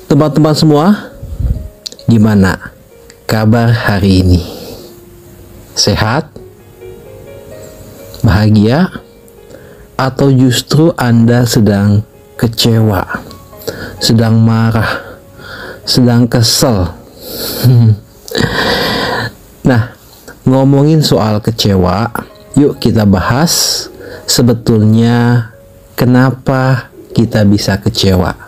Teman-teman semua, gimana kabar hari ini? Sehat? Bahagia? Atau justru Anda sedang kecewa, sedang marah, sedang kesel? Nah, ngomongin soal kecewa, yuk kita bahas sebetulnya kenapa kita bisa kecewa.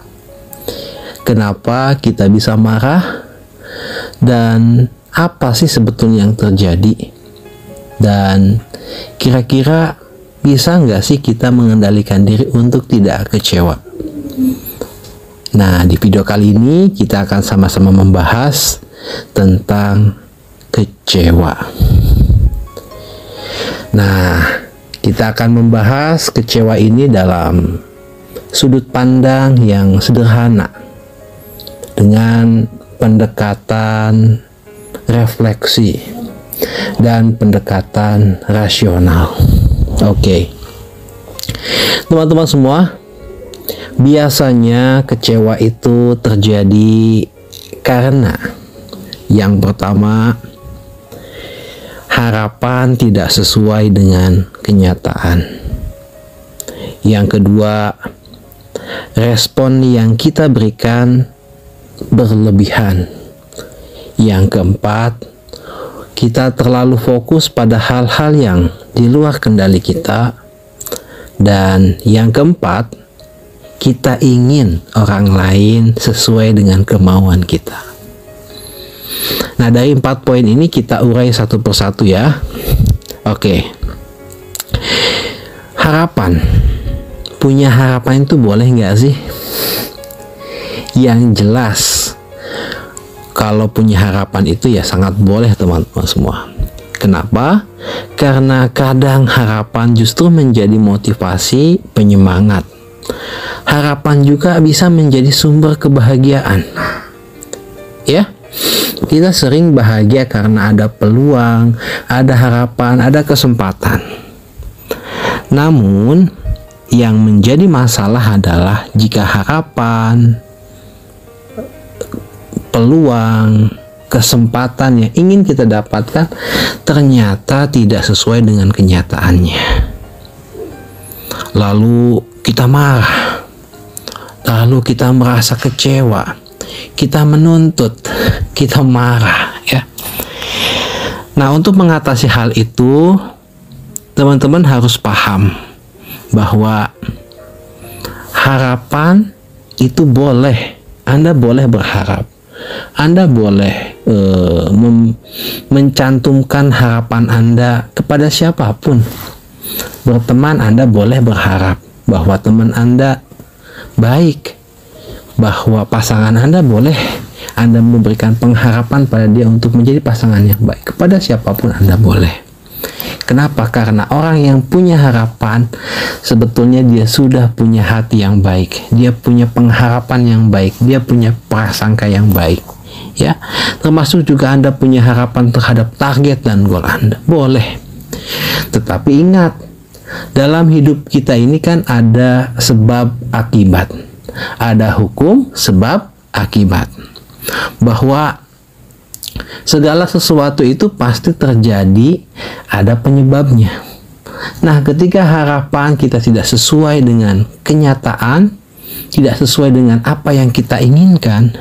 Kenapa kita bisa marah, dan apa sih sebetulnya yang terjadi, dan kira-kira bisa nggak sih kita mengendalikan diri untuk tidak kecewa. Nah, di video kali ini kita akan sama-sama membahas tentang kecewa. Nah, kita akan membahas kecewa ini dalam sudut pandang yang sederhana, dengan pendekatan refleksi dan pendekatan rasional. Oke. Teman-teman semua, biasanya kecewa itu terjadi karena yang pertama, harapan tidak sesuai dengan kenyataan. Yang kedua, respon yang kita berikan berlebihan. Yang keempat, kita terlalu fokus pada hal-hal yang di luar kendali kita. Dan yang keempat, kita ingin orang lain sesuai dengan kemauan kita. Nah, dari 4 poin ini kita urai satu persatu ya. Oke. Harapan. Punya harapan itu boleh nggak sih? Yang jelas, kalau punya harapan itu ya sangat boleh teman-teman semua. Kenapa? Karena kadang harapan justru menjadi motivasi, penyemangat. Harapan juga bisa menjadi sumber kebahagiaan. Ya, kita sering bahagia karena ada peluang, ada harapan, ada kesempatan. Namun, yang menjadi masalah adalah jika harapan, peluang, kesempatan yang ingin kita dapatkan ternyata tidak sesuai dengan kenyataannya. Lalu kita marah, lalu kita merasa kecewa, kita menuntut, kita marah ya. Nah, untuk mengatasi hal itu, teman-teman harus paham bahwa harapan itu boleh, Anda boleh berharap, Anda boleh mencantumkan harapan Anda kepada siapapun. Berteman, Anda boleh berharap bahwa teman Anda baik, bahwa pasangan Anda boleh Anda memberikan pengharapan pada dia untuk menjadi pasangan yang baik. Kepada siapapun Anda boleh. Kenapa? Karena orang yang punya harapan sebetulnya dia sudah punya hati yang baik, dia punya pengharapan yang baik, dia punya prasangka yang baik ya. Termasuk juga Anda punya harapan terhadap target dan goal Anda, boleh. Tetapi ingat, dalam hidup kita ini kan ada sebab akibat, ada hukum sebab akibat, bahwa segala sesuatu itu pasti terjadi, ada penyebabnya. Nah, ketika harapan kita tidak sesuai dengan kenyataan, tidak sesuai dengan apa yang kita inginkan,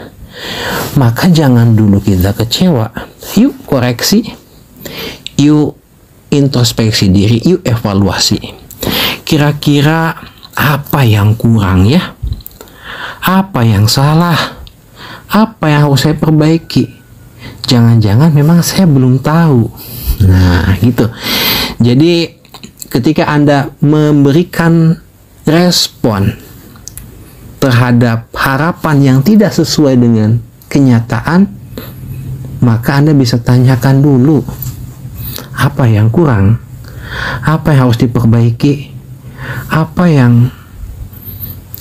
maka jangan dulu kita kecewa. Yuk koreksi, yuk introspeksi diri, yuk evaluasi. Kira-kira apa yang kurang ya? Apa yang salah? Apa yang harus saya perbaiki? Jangan-jangan memang saya belum tahu. Nah, gitu. Jadi ketika Anda memberikan respon terhadap harapan yang tidak sesuai dengan kenyataan, maka Anda bisa tanyakan dulu, apa yang kurang? Apa yang harus diperbaiki? Apa yang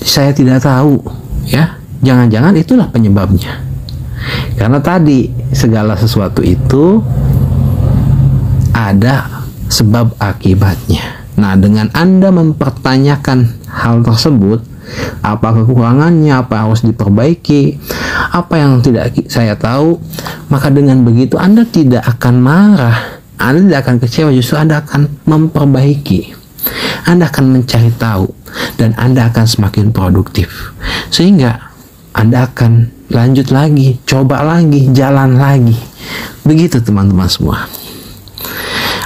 saya tidak tahu? Ya, jangan-jangan itulah penyebabnya. Karena tadi segala sesuatu itu ada sebab akibatnya. Nah, dengan Anda mempertanyakan hal tersebut, apa kekurangannya, apa yang harus diperbaiki, apa yang tidak saya tahu. Maka dengan begitu Anda tidak akan marah, Anda tidak akan kecewa, justru Anda akan memperbaiki, Anda akan mencari tahu, dan Anda akan semakin produktif, sehingga Anda akan lanjut lagi, coba lagi, jalan lagi. Begitu teman-teman semua.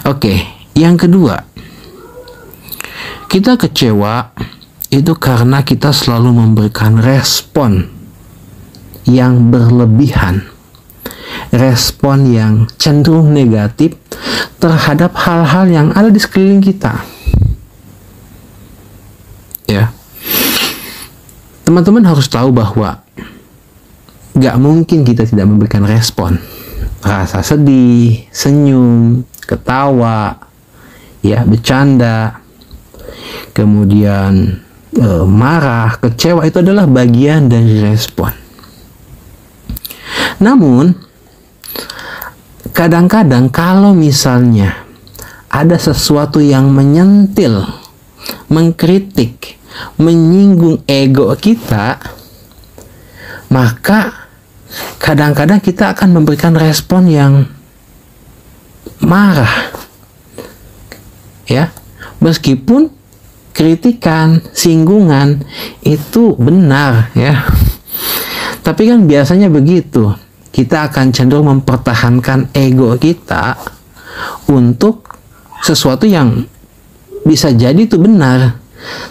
Oke, yang kedua, kita kecewa itu karena kita selalu memberikan respon yang berlebihan, respon yang cenderung negatif terhadap hal-hal yang ada di sekeliling kita. Ya, teman-teman harus tahu bahwa gak mungkin kita tidak memberikan respon. Rasa sedih, senyum, ketawa, ya, bercanda, kemudian marah, kecewa, itu adalah bagian dari respon. Namun kadang-kadang kalau misalnya ada sesuatu yang menyentil, mengkritik, menyinggung ego kita, maka kadang-kadang kita akan memberikan respon yang marah, ya, meskipun kritikan, singgungan itu benar, ya, tapi kan biasanya begitu, kita akan cenderung mempertahankan ego kita untuk sesuatu yang bisa jadi itu benar,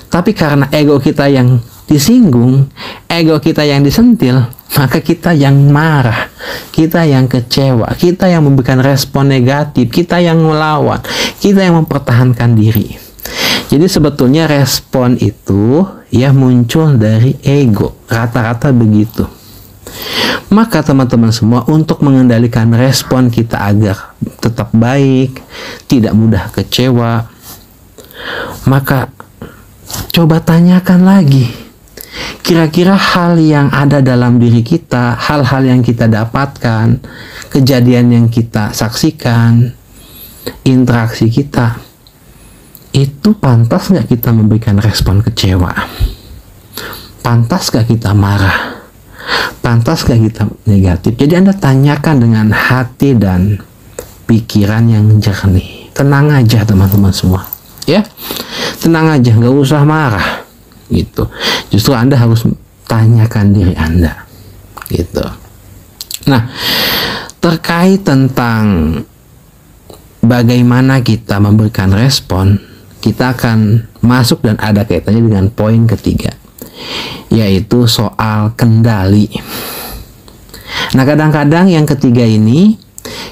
tapi karena ego kita yang disinggung, ego kita yang disentil, maka kita yang marah, kita yang kecewa, kita yang memberikan respon negatif, kita yang melawan, kita yang mempertahankan diri. Jadi sebetulnya respon itu ya muncul dari ego, rata-rata begitu. Maka teman-teman semua, untuk mengendalikan respon kita agar tetap baik, tidak mudah kecewa, maka coba tanyakan lagi, kira-kira hal yang ada dalam diri kita, hal-hal yang kita dapatkan, kejadian yang kita saksikan, interaksi kita, itu pantas nggak kita memberikan respon kecewa? Pantas nggak kita marah? Pantas nggak kita negatif? Jadi Anda tanyakan dengan hati dan pikiran yang jernih. Tenang aja teman-teman semua, ya, tenang aja, nggak usah marah, gitu. Justru Anda harus tanyakan diri Anda, gitu. Nah, terkait tentang bagaimana kita memberikan respon, kita akan masuk dan ada kaitannya dengan poin ketiga, yaitu soal kendali. Nah, kadang-kadang yang ketiga ini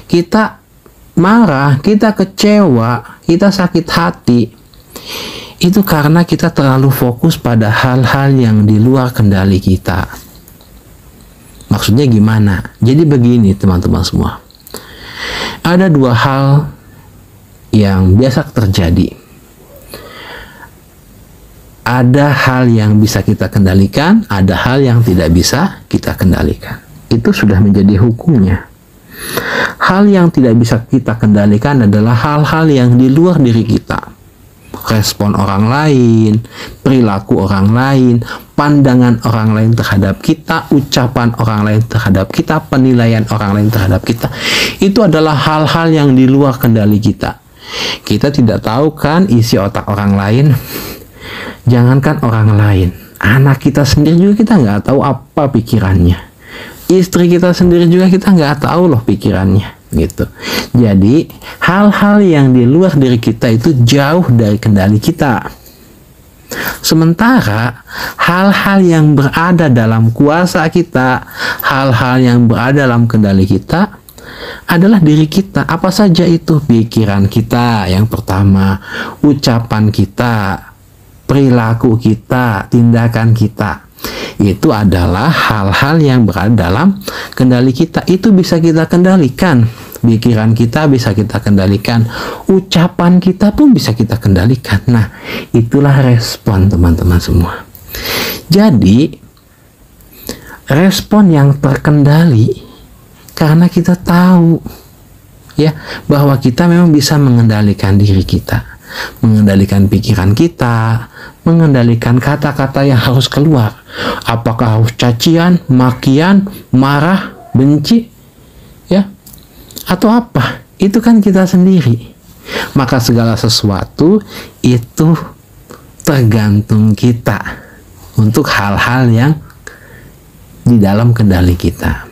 kita marah, kita kecewa, kita sakit hati, itu karena kita terlalu fokus pada hal-hal yang di luar kendali kita. Maksudnya gimana? Jadi begini teman-teman semua, ada dua hal yang biasa terjadi. Ada hal yang bisa kita kendalikan, ada hal yang tidak bisa kita kendalikan. Itu sudah menjadi hukumnya. Hal yang tidak bisa kita kendalikan adalah hal-hal yang di luar diri kita. Respon orang lain, perilaku orang lain, pandangan orang lain terhadap kita, ucapan orang lain terhadap kita, penilaian orang lain terhadap kita. Itu adalah hal-hal yang di luar kendali kita. Kita tidak tahu kan isi otak orang lain. Jangankan orang lain, anak kita sendiri juga kita nggak tahu apa pikirannya. Istri kita sendiri juga kita nggak tahu loh pikirannya, gitu. Jadi hal-hal yang di luar diri kita itu jauh dari kendali kita. Sementara hal-hal yang berada dalam kuasa kita, hal-hal yang berada dalam kendali kita adalah diri kita. Apa saja itu? Pikiran kita yang pertama, ucapan kita, perilaku kita, tindakan kita. Itu adalah hal-hal yang berada dalam kendali kita. Itu bisa kita kendalikan. Pikiran kita bisa kita kendalikan. Ucapan kita pun bisa kita kendalikan. Nah, itulah respon teman-teman semua. Jadi, respon yang terkendali karena kita tahu, ya, bahwa kita memang bisa mengendalikan diri kita, mengendalikan pikiran kita, mengendalikan kata-kata yang harus keluar. Apakah harus cacian, makian, marah, benci, ya, atau apa? Itu kan kita sendiri. Maka segala sesuatu itu tergantung kita untuk hal-hal yang di dalam kendali kita.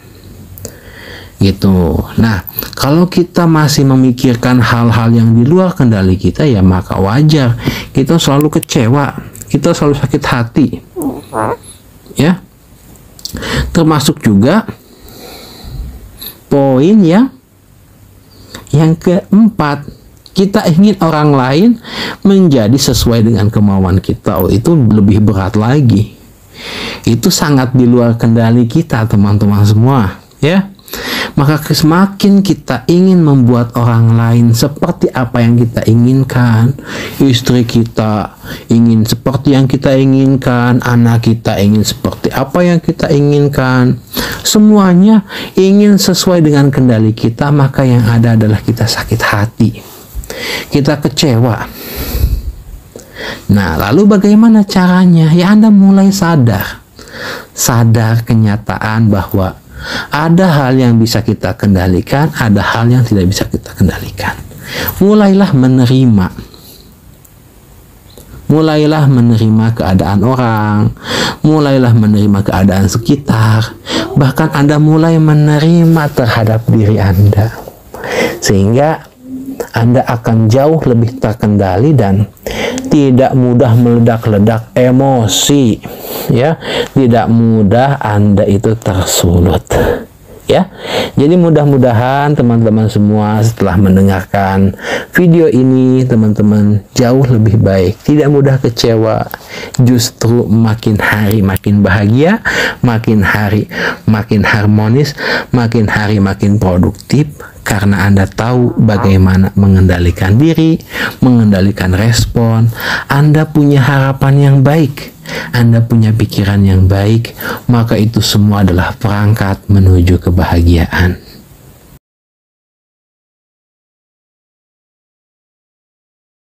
Gitu. Nah, kalau kita masih memikirkan hal-hal yang di luar kendali kita, ya maka wajar kita selalu kecewa, kita selalu sakit hati. Ya. Termasuk juga poin yang keempat, kita ingin orang lain menjadi sesuai dengan kemauan kita. Oh, itu lebih berat lagi. Itu sangat di luar kendali kita, teman-teman semua, ya. Maka semakin kita ingin membuat orang lain seperti apa yang kita inginkan, istri kita ingin seperti yang kita inginkan, anak kita ingin seperti apa yang kita inginkan, semuanya ingin sesuai dengan kendali kita, maka yang ada adalah kita sakit hati, kita kecewa. Nah, lalu bagaimana caranya? Ya, Anda mulai sadar kenyataan bahwa ada hal yang bisa kita kendalikan, ada hal yang tidak bisa kita kendalikan. Mulailah menerima keadaan orang, mulailah menerima keadaan sekitar, bahkan Anda mulai menerima terhadap diri Anda, sehingga Anda akan jauh lebih terkendali dan tidak mudah meledak-ledak emosi, ya, tidak mudah Anda itu tersulut, ya. Jadi mudah-mudahan teman-teman semua setelah mendengarkan video ini, teman-teman jauh lebih baik, tidak mudah kecewa, justru makin hari makin bahagia, makin hari makin harmonis, makin hari makin produktif, karena Anda tahu bagaimana mengendalikan diri, mengendalikan respon. Anda punya harapan yang baik, Anda punya pikiran yang baik, maka itu semua adalah perangkat menuju kebahagiaan.